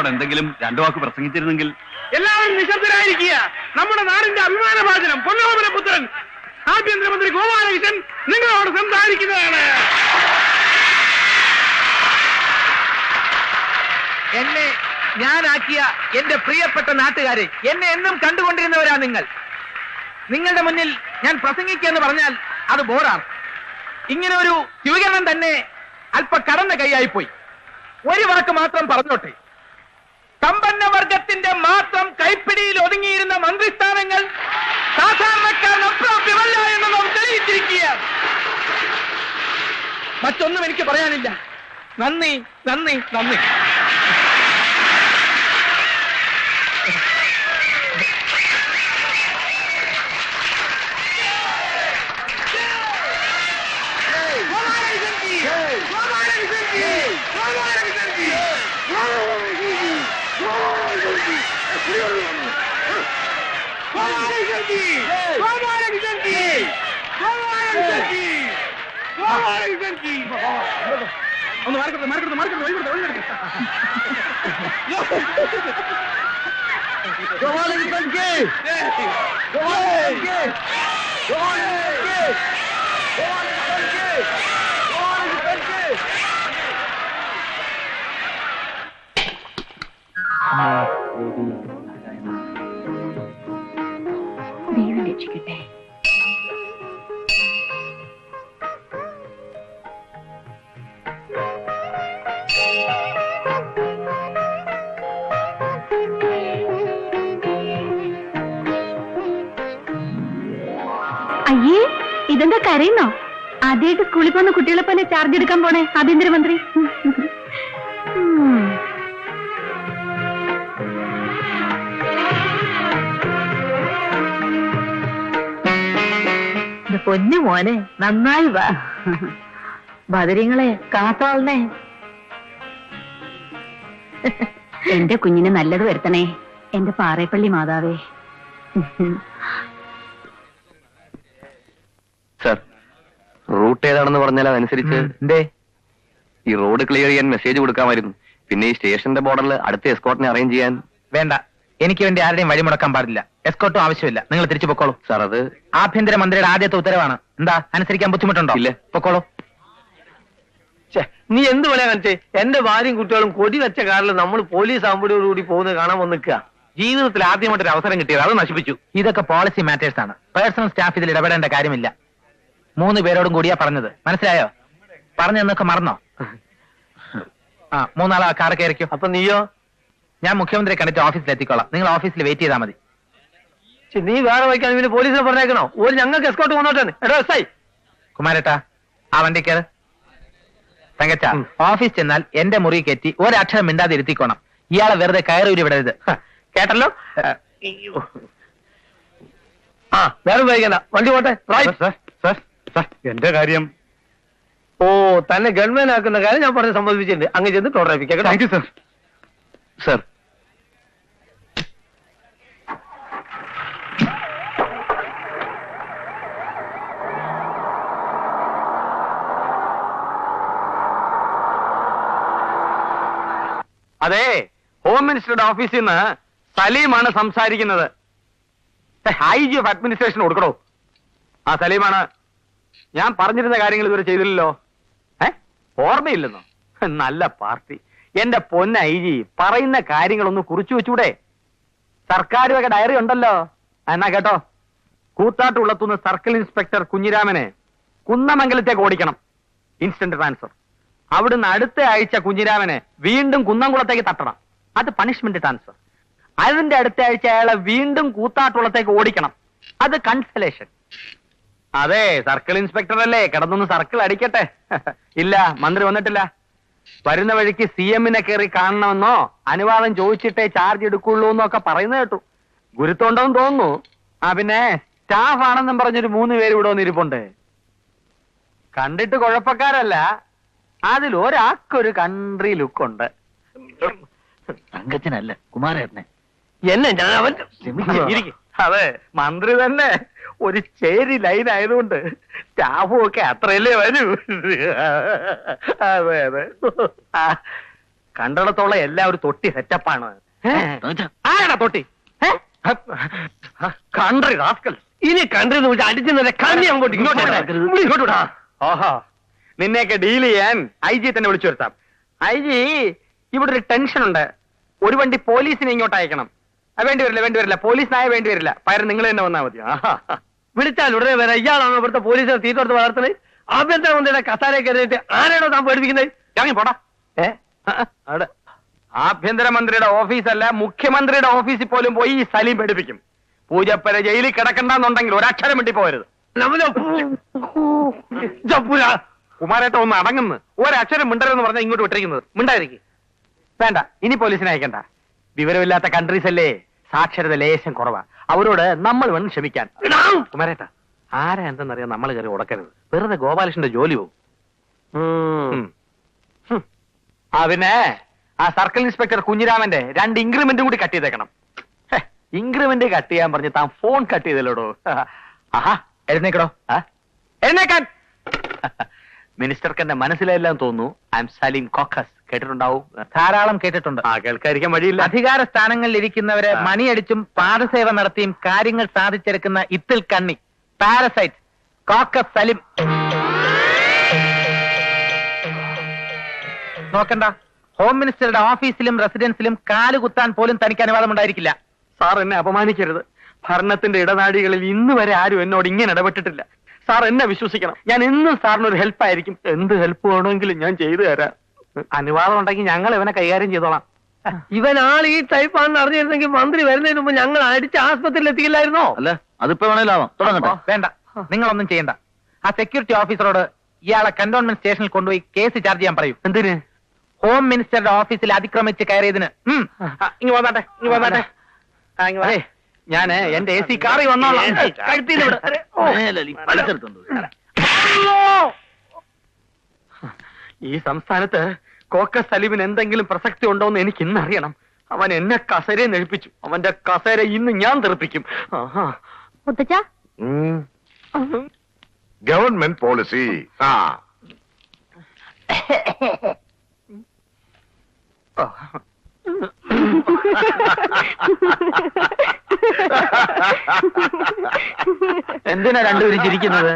എന്നോട് എന്തെങ്കിലും രണ്ടു വാക്ക് പ്രസംഗിച്ചിരുന്നെങ്കിൽ. എല്ലാവരും നിശബ്ദരായിരിക്കുക. നമ്മുടെ നാടിന്റെ അഭിമാനഭാചനം പൊന്നോമന പുത്രൻ ആഭ്യന്തരമന്ത്രി ഗോപാലകൃഷ്ണൻ നിങ്ങളോട് സംസാരിക്കുന്നതാണ്. എന്നെ ഞാനാക്കിയ എന്റെ പ്രിയപ്പെട്ട നാട്ടുകാരെ, എന്നെ എന്നും കണ്ടുകൊണ്ടിരുന്നവരാ നിങ്ങൾ. നിങ്ങളുടെ മുന്നിൽ ഞാൻ പ്രസംഗിക്കുക എന്ന് പറഞ്ഞാൽ അത് ബോറാണ്. ഇങ്ങനെ ഒരു സ്വീകരണം തന്നെ അല്പ കടന്ന കൈയായിപ്പോയി. ഒരു വാക്ക് മാത്രം പറഞ്ഞോട്ടെ. സമ്പന്ന വർഗത്തിന്റെ മാത്രം കൈപ്പിടിയിൽ ഒതുങ്ങിയിരുന്ന മന്ത്രിസ്ഥാനങ്ങൾ സാധാരണക്കാരൻ അപ്രാപ്യമല്ല എന്ന് നാം തെളിയിച്ചിരിക്കുകയാണ്. മറ്റൊന്നും എനിക്ക് പറയാനില്ല. നന്ദി, നന്ദി, നന്ദി. ഒന്ന് മാറിക്കൊടുത്ത് മാറിക്കൊടുത്ത് മാറിക്കൊടുത്ത് ദൈവം രക്ഷിക്കട്ടെ. അയ്യേ, ഇതെന്താ കരയുന്നോ? ആദ്യമായിട്ട് സ്കൂളിൽ പോകുന്ന കുട്ടികളെ പോലെ ചാർജ് എടുക്കാൻ പോണേ ആഭ്യന്തരമന്ത്രി. പൊന്നു മോനെ, നന്നായി വാ. ബദരിങ്ങളെ കാത്തോളണേ. എന്റെ കുഞ്ഞിന് നല്ലത് വരുത്തണേ, എന്റെ പാറേപ്പള്ളി മാതാവേ. സർ, റൂട്ട് ഏതാണെന്ന് പറഞ്ഞാൽ അതനുസരിച്ച് ഈ റോഡ് ക്ലിയർ ചെയ്യാൻ മെസ്സേജ് കൊടുക്കാമായിരുന്നു. പിന്നെ ഈ സ്റ്റേഷന്റെ ബോർഡറിൽ അടുത്ത എസ്കോർട്ടിനെ അറേഞ്ച് ചെയ്യാൻ. വേണ്ട, എനിക്ക് വേണ്ടി ആരുടെയും വഴി മുടക്കാൻ പാടില്ല. എസ്കോർട്ടും ആവശ്യമില്ല. നിങ്ങൾ തിരിച്ചു പൊക്കോളൂ. സാർ, അത് ആഭ്യന്തരമന്ത്രിയുടെ ആദ്യത്തെ ഉത്തരവാണ്. എന്താ, അനുസരിക്കാൻ ബുദ്ധിമുട്ടുണ്ടോ? ഇല്ല. പൊക്കോളൂ. നീ എന്ത് പോലെ കാണിച്ചേ? എന്റെ ഭാര്യയും കുട്ടികളും കൊടി വെച്ച കാറിൽ നമ്മൾ പോലീസ് ആകുമ്പോഴോടുകൂടി പോകുന്നത് കാണാൻ വന്ന് നിൽക്കുക. ജീവിതത്തിൽ ആദ്യമായിട്ടൊരു അവസരം കിട്ടിയത്, അത് നശിപ്പിച്ചു. ഇതൊക്കെ പോളിസി മാറ്റേഴ്സ് ആണ്. പേഴ്സണൽ സ്റ്റാഫ് ഇതിൽ ഇടപെടേണ്ട കാര്യമില്ല. 3 പേരോടും കൂടിയാ പറഞ്ഞത്, മനസ്സിലായോ? പറഞ്ഞെന്നൊക്കെ മറന്നോ? 3 ആളാ കാർ കയറിക്കോ. അപ്പൊ നീയോ? ഞാൻ മുഖ്യമന്ത്രിയെ കണ്ടിട്ട് ഓഫീസിൽ എത്തിക്കോളാം. നിങ്ങൾ ഓഫീസിൽ വെയിറ്റ് ചെയ്താൽ മതി. നീ വേറെ വയ്ക്കാൻ പിന്നെ പോലീസിനെ പറഞ്ഞേക്കണോ? ഒരു ഞങ്ങൾക്ക് എസ്കോർട്ട് വന്നോട്ടെ. എടോ എസ് ഐ കുമാരേട്ടാ, ആ വണ്ടി കയറ്. തങ്കച്ച, ഓഫീസ് ചെന്നാൽ എന്റെ മുറി കയറ്റി ഒരക്ഷരം മിണ്ടാതെ ഇരുത്തിക്കോണം. ഇയാളെ വെറുതെ കയറൂരി വിടരുത്, കേട്ടല്ലോ? വേറെ വൈകണ്ട, വണ്ടി പോട്ടെ. എന്റെ കാര്യം. ഓ, തന്നെ ഗവൺമെന്റ് ആക്കുന്ന കാര്യം ഞാൻ പറഞ്ഞ് സമ്മതിപ്പിച്ചിട്ടുണ്ട്. അങ്ങ് ചെന്ന് ടോട്ടറപ്പിക്കാം. Thank you sir. സർ, അതെ, ഹോം മിനിസ്റ്ററുടെ ഓഫീസിൽ നിന്ന് സലീമാണ് സംസാരിക്കുന്നത്. IG ഓഫ് അഡ്മിനിസ്ട്രേഷൻ കൊടുക്കണോ? സലീമാണ്. ഞാൻ പറഞ്ഞിരുന്ന കാര്യങ്ങൾ ഇതുവരെ ചെയ്തില്ലല്ലോ. ഓർമ്മയില്ലെന്നോ? നല്ല പാർട്ടി. എന്റെ പൊന്ന IG, പറയുന്ന കാര്യങ്ങളൊന്ന് കുറിച്ചു വെച്ചൂടെ? സർക്കാർ വക ഡയറി ഉണ്ടല്ലോ. എന്നാ കേട്ടോ, കൂത്താട്ടുള്ളത്തുനിന്ന് സർക്കിൾ ഇൻസ്പെക്ടർ കുഞ്ഞിരാമനെ കുന്നമംഗലത്തേക്ക് ഓടിക്കണം. Instant transfer. അവിടുന്ന് അടുത്ത ആഴ്ച കുഞ്ഞിരാമനെ വീണ്ടും കുന്നംകുളത്തേക്ക് തട്ടണം. അത് പണിഷ്മെന്റ് ട്രാൻസ്ഫർ. അതിന്റെ അടുത്ത ആഴ്ച അയാളെ വീണ്ടും കൂത്താട്ടുള്ളത്തേക്ക് ഓടിക്കണം. അത് കൺസലേഷൻ. അതെ, സർക്കിൾ ഇൻസ്പെക്ടർ അല്ലേ, കിടന്നൊന്ന് സർക്കിൾ അടിക്കട്ടെ. ഇല്ല, മന്ത്രി വന്നിട്ടില്ല. വരുന്ന വഴിക്ക് CM-നെ കയറി കാണണമെന്നോ അനുവാദം ചോദിച്ചിട്ടേ ചാർജ് എടുക്കുള്ളൂ എന്നൊക്കെ പറയുന്നത് കേട്ടു. ഗുരുത്തോണ്ടെന്ന് തോന്നുന്നു. പിന്നെ സ്റ്റാഫ് ആണെന്നും പറഞ്ഞൊരു 3 പേര് ഇവിടെ വന്നിരിപ്പുണ്ട്. കണ്ടിട്ട് കുഴപ്പക്കാരല്ല, അതിലൊരാൾക്കൊരു കൺട്രി ലുക്കുണ്ട്. തങ്കച്ചനല്ല, കുമാരേട്ടനെ. എന്നെ ഞാൻ അവൻ അതെ, മന്ത്രി തന്നെ ഒരു ചേരി ലൈൻ ആയതുകൊണ്ട് സ്റ്റാഫും ഒക്കെ അത്രയല്ലേ വരൂ. അതെ അതെ. കണ്ടിടത്തോളം എല്ലാം ഒരു തൊട്ടി സെറ്റപ്പാണ്. ആരാടാ തൊട്ടി? Country rascal. ഇനി കണ്ടിരുന്ന് വിളിച്ച് അടിച്ചു കണ്ണി അങ്ങോട്ട് ഇങ്ങോട്ട്. ഓഹോ, നിന്നെയൊക്കെ ഡീൽ ചെയ്യാൻ ഐ ജി തന്നെ വിളിച്ചു വരുത്താം. ഐ ജി, ഇവിടെ ഒരു ടെൻഷൻ ഉണ്ട്. ഒരു വണ്ടി പോലീസിനെ ഇങ്ങോട്ട് അയക്കണം. വേണ്ടി വരില്ല, പോലീസിനായ വേണ്ടി വരില്ല. പകരം നിങ്ങൾ തന്നെ വന്നാൽ മതി. വിളിച്ചാൽ ഉടനെ വരാം. ഇയാളാണോ ഇവിടുത്തെ പോലീസിനെ തീറ്റെടുത്ത് വളർത്തുന്നത്? ആഭ്യന്തരമന്ത്രിയുടെ കസാര കയറിയിട്ട് ആരാണോ താൻ പേടിപ്പിക്കുന്നത്? ഇറങ്ങി പോടാ. അവിടെ ആഭ്യന്തരമന്ത്രിയുടെ ഓഫീസല്ല, മുഖ്യമന്ത്രിയുടെ ഓഫീസിൽ പോലും പോയി ഈ സലീം പേടിപ്പിക്കും. പൂജപ്പര ജയിലിൽ കിടക്കണ്ടെന്നുണ്ടെങ്കിൽ ഒരക്ഷരം വേണ്ടി പോകരുത്. കുമാരേട്ട ഒന്ന് അടങ്ങുന്നു. ഒരക്ഷരം മിണ്ടരെന്ന് പറഞ്ഞാൽ ഇങ്ങോട്ട് വിട്ടിരിക്കുന്നത്. മിണ്ടായിരിക്കും. വേണ്ട, ഇനി പോലീസിനെ അയക്കണ്ട. വിവരമില്ലാത്ത കൺട്രീസ് അല്ലേ, സാക്ഷരത ലേശം കുറവാ. അവരോട് നമ്മൾ വേണം ക്ഷമിക്കാൻ. കുമാരേട്ട, ആരാ എന്തെന്നറിയാൻ നമ്മൾ കയറി ഉടക്കരുത്. വെറുതെ ഗോപാലകൃഷ്ണന്റെ ജോലി പോകും. പിന്നെ ആ സർക്കിൾ ഇൻസ്പെക്ടർ കുഞ്ഞിരാമന്റെ 2 ഇൻക്രിമെന്റും കൂടി കട്ട് ചെയ്തേക്കണം. ഇൻക്രിമെന്റ് കട്ട് ചെയ്യാൻ പറഞ്ഞ് താൻ ഫോൺ കട്ട് ചെയ്തല്ലോടോ. ആഹാ, എഴുന്നേക്കടോ. എഴുന്നേക്കാൻ. മിനിസ്റ്റർക്ക് എന്റെ മനസ്സിലെല്ലാം തോന്നുന്നു. ഐ എം സലീം കോക്കസ്. കേട്ടിട്ടുണ്ടാവും. ധാരാളം കേട്ടിട്ടുണ്ട്. കേൾക്കാതിരിക്കാൻ വഴിയില്ല. അധികാര സ്ഥാനങ്ങളിൽ ഇരിക്കുന്നവരെ മണിയടിച്ചും പാദസേവ നടത്തിയും കാര്യങ്ങൾ സാധിച്ചെടുക്കുന്ന ഇത്തിൽ കണ്ണി, പാരസൈറ്റ്, കോക്കസ് സലിം. നോക്കണ്ട, ഹോം മിനിസ്റ്ററുടെ ഓഫീസിലും റെസിഡൻസിലും കാലുകുത്താൻ പോലും തനിക്ക് അനുവാദമുണ്ടായിരിക്കില്ല. സാർ എന്നെ അപമാനിക്കരുത്. ഭരണത്തിന്റെ ഇടനാഴികളിൽ ഇന്ന് വരെ ആരും എന്നോട് ഇങ്ങനെ ഇടപെട്ടിട്ടില്ല. സാർ എന്നെ വിശ്വസിക്കണം. ഞാൻ എന്നും സാറിനൊരു ഹെൽപ്പായിരിക്കും. എന്ത് ഹെൽപ്പ് വേണമെങ്കിലും ഞാൻ ചെയ്തു തരാം. അനുവാദം ഉണ്ടെങ്കിൽ ഞങ്ങൾ ഇവനെ കൈകാര്യം ചെയ്തോളാം. ഇവൻ ആൾ ഈ ടൈപ്പാണെന്ന് അറിഞ്ഞിരുന്നെങ്കിൽ മന്ത്രി വരുന്നതിന് മുമ്പ് ഞങ്ങൾ അടിച്ച് ആസ്പത്രിയിൽ എത്തിക്കില്ലായിരുന്നോ? അല്ല, അതിപ്പോ വേണേലാവാം. തുടങ്ങട്ടെ. വേണ്ട, നിങ്ങളൊന്നും ചെയ്യണ്ട. ആ സെക്യൂരിറ്റി ഓഫീസറോട് ഇയാളെ കന്റോൺമെന്റ് സ്റ്റേഷനിൽ കൊണ്ടുപോയി കേസ് ചാർജ് ചെയ്യാൻ പറയും. എന്തിന്? ഹോം മിനിസ്റ്ററുടെ ഓഫീസിൽ അതിക്രമിച്ച് കയറിയതിന്. ഇങ്ങ് വന്നാട്ടെ. അതെ, ഞാന് എന്റെ AC കാറിൽ വന്നോളാം. ഈ സംസ്ഥാനത്ത് കോക്കസ് സലീമിന് എന്തെങ്കിലും പ്രസക്തി ഉണ്ടോ എന്ന് എനിക്ക് ഇന്നറിയണം. അവൻ എന്നെ കസേരയെ നെഴിപ്പിച്ചു. അവന്റെ കസേര ഇന്ന് ഞാൻ തെറിപ്പിക്കും. മുത്തച്ഛാ, ഗവൺമെന്റ് പോളിസി. എന്തിനാ രണ്ടുപേരും ചിരിക്കുന്നത്?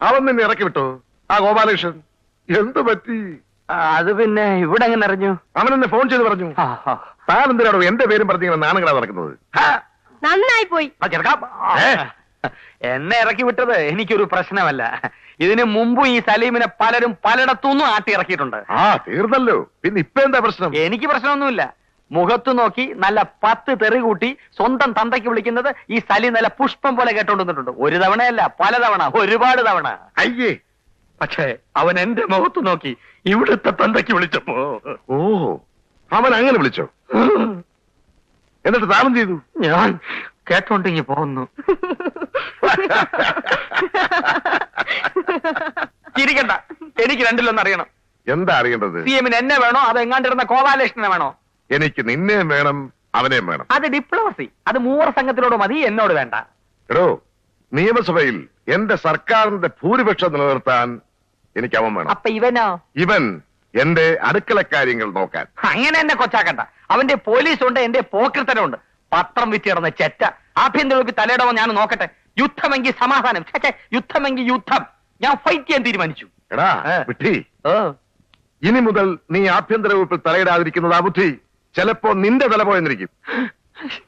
അവൻ നിന്നെ ഇറക്കി വിട്ടോ? ആ ഗോപാലകൃഷ്ണൻ എന്തു പറ്റി? അത് പിന്നെ ഇവിടെ എങ്ങനെ അറിഞ്ഞു? അവൻ എന്നെ ഫോൺ ചെയ്ത് പറഞ്ഞു. താൻ എന്തിനാണോ എന്റെ പേരും പറഞ്ഞിങ്ങനെ നാണങ്ങളാ നടക്കുന്നത്? നന്നായി പോയി. എന്നെ ഇറക്കി വിട്ടത് എനിക്കൊരു പ്രശ്നമല്ല. ഇതിനു മുമ്പ് ഈ സലീമിനെ പലരും പലയിടത്തുനിന്നും ആട്ടി ഇറക്കിയിട്ടുണ്ട്. തീർന്നല്ലോ. പിന്നെ ഇപ്പൊ എന്താ പ്രശ്നം? എനിക്ക് പ്രശ്നമൊന്നുമില്ല. മുഖത്ത് നോക്കി നല്ല 10 തെറി കൂട്ടി സ്വന്തം തന്തയ്ക്ക് വിളിക്കുന്നത് ഈ സലീം നല്ല പുഷ്പം പോലെ കേട്ടോണ്ടിട്ടുണ്ട്. ഒരു തവണയല്ല, പലതവണ, ഒരുപാട് തവണ. അയ്യേ, പക്ഷേ അവൻ എന്റെ മുഖത്ത് നോക്കി ഇവിടുത്തെ തന്തയ്ക്ക് വിളിച്ചപ്പോ, ഓ, അവൻ അങ്ങനെ വിളിച്ചോ? എന്നിട്ട് താമം ചെയ്തു? ഞാൻ കേട്ടോണ്ടിങ്ങി പോകുന്നു. ചിരിക്കണ്ട, എനിക്ക് രണ്ടിലൊന്നും അറിയണം. എന്താ അറിയേണ്ടത്? CM-ന് എന്നെ വേണോ അതോ എങ്ങാണ്ടിരുന്ന ഗോപാലകൃഷ്ണനെ വേണോ? എനിക്ക് നിന്നെയും വേണം, അവനെയും വേണം. അത് ഡിപ്ലോമസി. അത് മൂവർ സംഘത്തിനോട് മതി, എന്നോട് വേണ്ട. എടോ, നിയമസഭയിൽ എന്റെ സർക്കാരിന്റെ ഭൂരിപക്ഷം നിലനിർത്താൻ എനിക്ക് അവൻ വേണം. അപ്പൊ ഇവനോ? ഇവൻ എന്റെ അടുക്കള കാര്യങ്ങൾ നോക്കാൻ. അങ്ങനെ എന്നെ കൊച്ചാക്കണ്ട. അവന്റെ പോലീസുണ്ട്, എന്റെ പോക്കൃത്തനുണ്ട്. പത്രം വിറ്റിടന്ന ചെറ്റ. ആഭ്യന്തര വകുപ്പ് തലയിടവോ ഞാൻ നോക്കട്ടെ. യുദ്ധമെങ്കിൽ സമാധാനം, യുദ്ധമെങ്കിൽ യുദ്ധം. ഞാൻ ഫൈറ്റ് ചെയ്യാൻ തീരുമാനിച്ചു. എടാ വിട്ടി, ഇനി മുതൽ നീ ആഭ്യന്തര വകുപ്പിൽ തലയിടാതിരിക്കുന്നതാ ബുദ്ധി. ചിലപ്പോ നിന്റെ തല പോയെന്നിരിക്കും.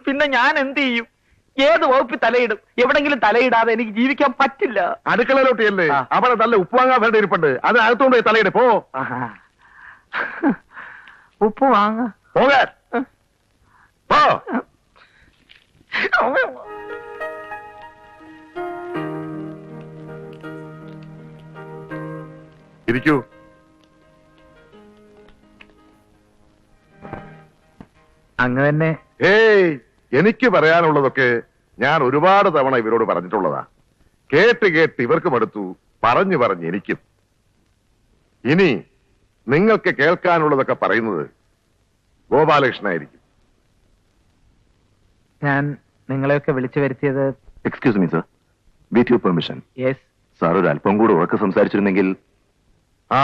പിന്നെ ഞാൻ എന്ത് ചെയ്യും? ഏത് വകുപ്പിൽ തലയിടും? എവിടെങ്കിലും തലയിടാതെ എനിക്ക് ജീവിക്കാൻ പറ്റില്ല. അടുക്കളയിലോട്ടിയല്ലേ, അവിടെ നല്ല ഉപ്പുവാങ്ങാൻ വേണ്ട ഇരിപ്പുണ്ട്. അത് അകത്തോണ്ട് പോയി തലയിട്. പോ. ഉപ്പ് വാങ്ങ പോകാൻ. പോ. ഇരിക്കൂ. അങ്ങ് തന്നെ. ഏയ്, എനിക്ക് പറയാനുള്ളതൊക്കെ ഞാൻ ഒരുപാട് തവണ ഇവരോട് പറഞ്ഞിട്ടുള്ളതാ. കേട്ട് കേട്ട് ഇവർക്ക് മടുത്തു, പറഞ്ഞു പറഞ്ഞ് എനിക്കും. ഇനി നിങ്ങൾക്ക് കേൾക്കാനുള്ളതൊക്കെ പറയുന്നത് ഗോപാലകൃഷ്ണനായിരിക്കും. ഞാൻ നിങ്ങളെയൊക്കെ വിളിച്ചു വരുത്തിയത്. Excuse me sir, with your permission. Yes. Sir ഒരു അല്പം കൂടെ ഉറക്കെ സംസാരിച്ചിരുന്നെങ്കിൽ. ആ,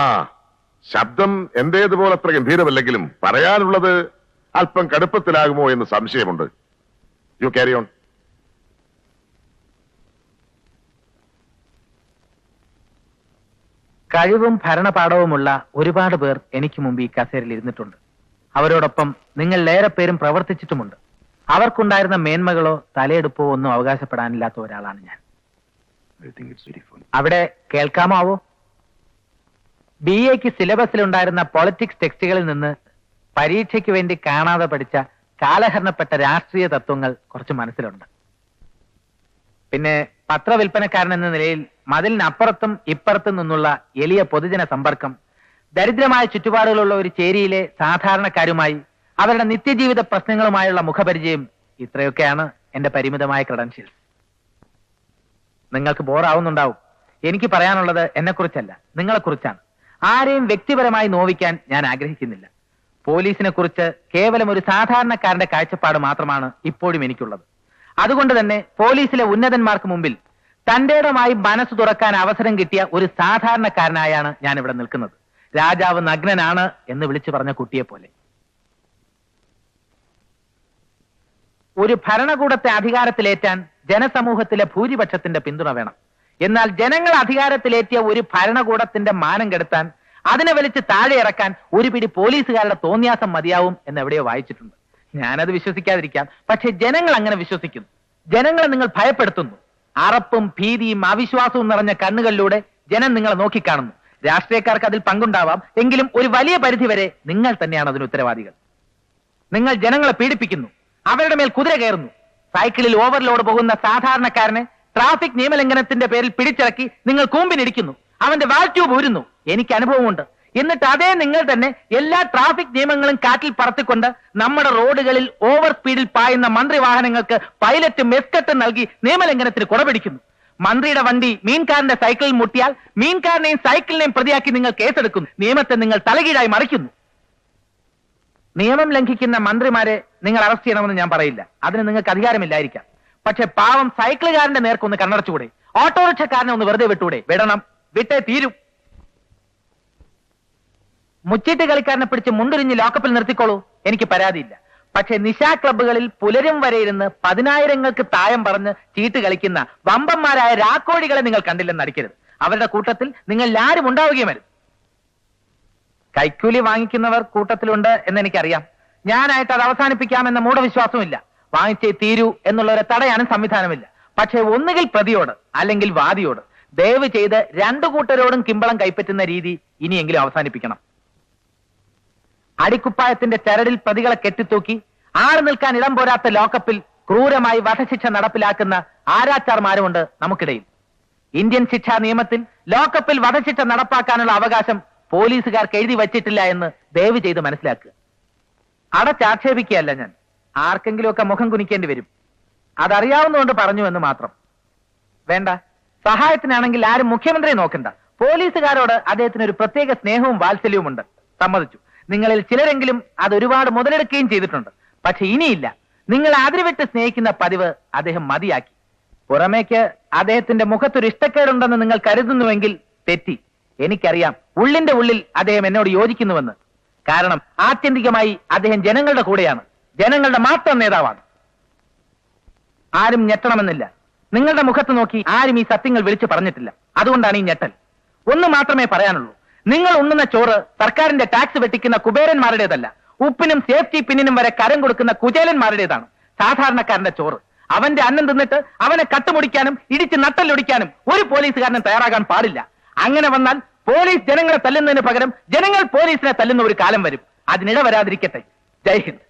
ശബ്ദം എന്റേതുപോലെ അത്ര ഗംഭീരമല്ലെങ്കിലും പറയാനുള്ളത് അല്പം കടുപ്പത്തിലാകുമോ എന്ന് സംശയമുണ്ട്. You carry on. കഴിവും ഭരണപാഠവുമുള്ള ഒരുപാട് പേർ എനിക്ക് മുമ്പ് ഈ കസേരയിൽ ഇരുന്നിട്ടുണ്ട്. അവരോടൊപ്പം നിങ്ങളിലേറെ പേരും പ്രവർത്തിച്ചിട്ടുമുണ്ട്. അവർക്കുണ്ടായിരുന്ന മേന്മകളോ തലയെടുപ്പോ ഒന്നും അവകാശപ്പെടാനില്ലാത്ത ഒരാളാണ് ഞാൻ. അവിടെ കേൾക്കാമാവോ? BA-ക്ക് സിലബസിലുണ്ടായിരുന്ന പൊളിറ്റിക്സ് ടെക്സ്റ്റുകളിൽ നിന്ന് പരീക്ഷയ്ക്ക് വേണ്ടി കാണാതെ പഠിച്ച കാലഹരണപ്പെട്ട രാഷ്ട്രീയ തത്വങ്ങൾ കുറച്ച് മനസ്സിലുണ്ട്. പിന്നെ പത്രവിൽപ്പനക്കാരൻ എന്ന നിലയിൽ മതിലിനപ്പുറത്തും ഇപ്പുറത്തും നിന്നുള്ള എളിയ പൊതുജന സമ്പർക്കം, ദരിദ്രമായ ചുറ്റുപാടുകളുള്ള ഒരു ചേരിയിലെ സാധാരണക്കാരുമായി അവരുടെ നിത്യജീവിത പ്രശ്നങ്ങളുമായുള്ള മുഖപരിചയം, ഇത്രയൊക്കെയാണ് എന്റെ പരിമിതമായ ക്രെഡൻഷ്യൽസ്. നിങ്ങൾക്ക് ബോറാവുന്നുണ്ടാവും. എനിക്ക് പറയാനുള്ളത് എന്നെക്കുറിച്ചല്ല, നിങ്ങളെക്കുറിച്ചാണ്. ആരെയും വ്യക്തിപരമായി നോവിക്കാൻ ഞാൻ ആഗ്രഹിക്കുന്നില്ല. പോലീസിനെ കുറിച്ച് കേവലം ഒരു സാധാരണക്കാരന്റെ കാഴ്ചപ്പാട് മാത്രമാണ് ഇപ്പോഴും എനിക്കുള്ളത്. അതുകൊണ്ട് തന്നെ പോലീസിലെ ഉന്നതന്മാർക്ക് മുമ്പിൽ തന്റേടമായി മനസ്സ് തുറക്കാൻ അവസരം കിട്ടിയ ഒരു സാധാരണക്കാരനായാണ് ഞാൻ ഇവിടെ നിൽക്കുന്നത്. രാജാവ് നഗ്നനാണ് എന്ന് വിളിച്ചു പറഞ്ഞ കുട്ടിയെ പോലെ. ഒരു ഭരണകൂടത്തെ അധികാരത്തിലേറ്റാൻ ജനസമൂഹത്തിലെ ഭൂരിപക്ഷത്തിന്റെ പിന്തുണ വേണം. എന്നാൽ ജനങ്ങൾ അധികാരത്തിലേറ്റിയ ഒരു ഭരണകൂടത്തിന്റെ മാനം കെടുത്താൻ, അതിനെ വലിച്ച് താഴെ ഇറക്കാൻ ഒരു പിടി പോലീസുകാരുടെ തോന്നിയാസം മതിയാവും എന്ന് എവിടെയോ വായിച്ചിട്ടുണ്ട്. ഞാനത് വിശ്വസിക്കാതിരിക്കാം, പക്ഷെ ജനങ്ങൾ അങ്ങനെ വിശ്വസിക്കുന്നു. ജനങ്ങളെ നിങ്ങൾ ഭയപ്പെടുത്തുന്നു. അറപ്പും ഭീതിയും അവിശ്വാസവും നിറഞ്ഞ കണ്ണുകളിലൂടെ ജനം നിങ്ങളെ നോക്കിക്കാണുന്നു. രാഷ്ട്രീയക്കാർക്ക് അതിൽ പങ്കുണ്ടാവാം, എങ്കിലും ഒരു വലിയ പരിധിവരെ നിങ്ങൾ തന്നെയാണ് അതിന് ഉത്തരവാദികൾ. നിങ്ങൾ ജനങ്ങളെ പീഡിപ്പിക്കുന്നു, അവരുടെ മേൽ കുതിര കയറുന്നു. സൈക്കിളിൽ ഓവർലോഡ് പോകുന്ന സാധാരണക്കാരനെ ട്രാഫിക് നിയമലംഘനത്തിന്റെ പേരിൽ പിടിച്ചിറക്കി നിങ്ങൾ കൂമ്പിനിടിക്കുന്നു, അവന്റെ വാൽറ്റ്യൂബ് ഊരുന്നു. എനിക്ക് അനുഭവമുണ്ട്. എന്നിട്ട് അതേ നിങ്ങൾ തന്നെ എല്ലാ ട്രാഫിക് നിയമങ്ങളും കാറ്റിൽ പറത്തിക്കൊണ്ട് നമ്മുടെ റോഡുകളിൽ ഓവർ സ്പീഡിൽ പായുന്ന മന്ത്രി വാഹനങ്ങൾക്ക് പൈലറ്റും എസ്കട്ടും നൽകി നിയമലംഘനത്തിന് കുടപിടിക്കുന്നു. മന്ത്രിയുടെ വണ്ടി മീൻകാരന്റെ സൈക്കിളിൽ മുട്ടിയാൽ മീൻകാരനെയും സൈക്കിളിനെയും പ്രതിയാക്കി നിങ്ങൾ കേസെടുക്കുന്നു. നിയമത്തെ നിങ്ങൾ തലകീഴായി മറിക്കുന്നു. നിയമം ലംഘിക്കുന്ന മന്ത്രിമാരെ നിങ്ങൾ അറസ്റ്റ് ചെയ്യണമെന്ന് ഞാൻ പറയില്ല, അതിന് നിങ്ങൾക്ക് അധികാരമില്ലായിരിക്കാം. പക്ഷെ പാവം സൈക്കിളുകാരന്റെ നേർക്കൊന്ന് കണ്ണടച്ചുകൂടെ? ഓട്ടോറിക്ഷക്കാരനെ ഒന്ന് വെറുതെ വിട്ടൂടെ? വിടണം, വിട്ടേ തീരും. മുച്ചീട്ട് കളിക്കാരനെ പിടിച്ച് മുണ്ടുരിഞ്ഞ് ലോക്കപ്പിൽ നിർത്തിക്കോളൂ, എനിക്ക് പരാതിയില്ല. പക്ഷെ നിശാ ക്ലബ്ബുകളിൽ പുലരും വരെ ഇരുന്ന് 10,000-ങ്ങൾക്ക് തായം പറഞ്ഞ് ചീട്ട് കളിക്കുന്ന വമ്പന്മാരായ രാക്കോഴികളെ നിങ്ങൾ കണ്ടില്ലെന്ന് അടിക്കരുത്. അവരുടെ കൂട്ടത്തിൽ നിങ്ങൾ ആരും ഉണ്ടാവുകയും വരും. കൈക്കൂലി വാങ്ങിക്കുന്നവർ കൂട്ടത്തിലുണ്ട് എന്ന് എനിക്കറിയാം. ഞാനായിട്ട് അത് അവസാനിപ്പിക്കാമെന്ന മൂഢവിശ്വാസമില്ല. വാങ്ങിച്ചേ തീരൂ എന്നുള്ളവരെ തടയാനും സംവിധാനമില്ല. പക്ഷെ ഒന്നുകിൽ പ്രതിയോട് അല്ലെങ്കിൽ വാദിയോട് ദയവ് ചെയ്ത് രണ്ടു കൂട്ടരോടും കിമ്പളം കൈപ്പറ്റുന്ന രീതി ഇനിയെങ്കിലും അവസാനിപ്പിക്കണം. അടിക്കുപ്പായത്തിന്റെ ചരടിൽ പ്രതികളെ കെട്ടിത്തൂക്കി ആറ് നിൽക്കാൻ ഇടം പോരാത്ത ലോക്കപ്പിൽ ക്രൂരമായി വധശിക്ഷ നടപ്പിലാക്കുന്ന ആരാച്ചാർമാരുമുണ്ട് നമുക്കിടയിൽ. ഇന്ത്യൻ ശിക്ഷാ നിയമത്തിൽ ലോക്കപ്പിൽ വധശിക്ഷ നടപ്പാക്കാനുള്ള അവകാശം പോലീസുകാർക്ക് എഴുതി വച്ചിട്ടില്ല എന്ന് ദയവ് ചെയ്ത് മനസ്സിലാക്കുക. അടച്ചാക്ഷേപിക്കുകയല്ല ഞാൻ. ആർക്കെങ്കിലുമൊക്കെ മുഖം കുനിക്കേണ്ടി വരും. അതറിയാവുന്നതുകൊണ്ട് പറഞ്ഞു എന്ന് മാത്രം. വേണ്ട, സഹായത്തിനാണെങ്കിൽ ആരും മുഖ്യമന്ത്രിയെ നോക്കണ്ട. പോലീസുകാരോട് അദ്ദേഹത്തിന് ഒരു പ്രത്യേക സ്നേഹവും വാത്സല്യവുമുണ്ട്, സമ്മതിച്ചു. നിങ്ങളിൽ ചിലരെങ്കിലും അത് ഒരുപാട് മുതലെടുക്കുകയും ചെയ്തിട്ടുണ്ട്. പക്ഷെ ഇനിയില്ല. നിങ്ങൾ അതിരുവിട്ട് സ്നേഹിക്കുന്ന പതിവ് അദ്ദേഹം മതിയാക്കി. പുറമേക്ക് അദ്ദേഹത്തിന്റെ മുഖത്തൊരു ഇഷ്ടക്കേടുണ്ടെന്ന് നിങ്ങൾ കരുതുന്നുവെങ്കിൽ തെറ്റി. എനിക്കറിയാം ഉള്ളിന്റെ ഉള്ളിൽ അദ്ദേഹം എന്നോട് യോജിക്കുന്നുവെന്ന്. കാരണം ആത്യന്തികമായി അദ്ദേഹം ജനങ്ങളുടെ കൂടെയാണ്, ജനങ്ങളുടെ മാത്രം നേതാവാണ്. ആരും ഞെട്ടണമെന്നില്ല. നിങ്ങളുടെ മുഖത്ത് നോക്കി ആരും ഈ സത്യങ്ങൾ വിളിച്ചു പറഞ്ഞിട്ടില്ല. അതുകൊണ്ടാണ് ഈ ഞെട്ടൽ. ഒന്ന് മാത്രമേ പറയാനുള്ളൂ. നിങ്ങൾ ഉണ്ണുന്ന ചോറ് സർക്കാരിന്റെ ടാക്സ് വെട്ടിക്കുന്ന കുബേരന്മാരുടേതല്ല, ഉപ്പിനും സേഫ്റ്റി പിന്നിനും വരെ കരം കൊടുക്കുന്ന കുചേലന്മാരുടേതാണ്. സാധാരണക്കാരന്റെ ചോറ്. അവന്റെ അന്നം തിന്നിട്ട് അവനെ കട്ടുമുടിക്കാനും ഇടിച്ച് നട്ടലൊടിക്കാനും ഒരു പോലീസുകാരനും തയ്യാറാകാൻ പാടില്ല. അങ്ങനെ വന്നാൽ പോലീസ് ജനങ്ങളെ തല്ലുന്നതിന് പകരം ജനങ്ങൾ പോലീസിനെ തല്ലുന്ന ഒരു കാലം വരും. അതിനിട വരാതിരിക്കട്ടെ. ജയ് ഹിന്ദ്.